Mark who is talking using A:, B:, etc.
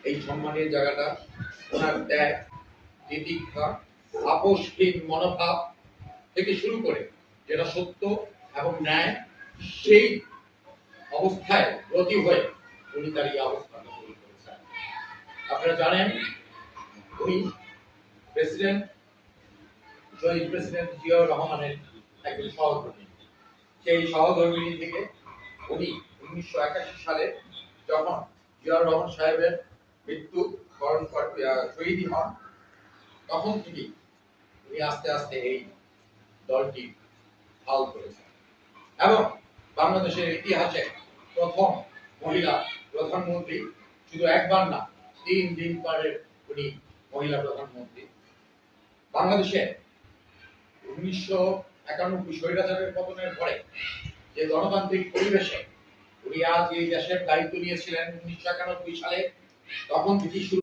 A: এই সম্মানের জায়গাটা ওনার ত্যাগ, তিতিক্ষা, আপোষহীন মনোভাব থেকে শুরু করে যেটা সত্য এবং ন্যায়, সেই অবস্থায় ব্রতী হয়ে উনি তার এই অবস্থাটা তৈরি করেছেন। আপনারা জানেন উনি প্রেসিডেন্ট শহীদ প্রেসিডেন্ট জিয়াউর রহমানের একজন সহধর্মী। সেই সহধর্মিনী থেকে উনি 1981 সালে যখন জিয়াউর রহমান সাহেবের মৃত্যু বরণ শহীদ হন, তখন থেকে উনি আস্তে আস্তে এই দলটি হাল করেছেন এবং বাংলাদেশের ইতিহাসে প্রথম মহিলা প্রধানমন্ত্রী, শুধু একবার না 3 বারের উনি মহিলা প্রধানমন্ত্রী। বাংলাদেশে 1991 স্বৈরাচারের পতনের পরে যে গণতান্ত্রিক পরিবেশে উনি আজ এই দেশের দায়িত্ব নিয়েছিলেন 1991 সালে, তখন থেকে শুরু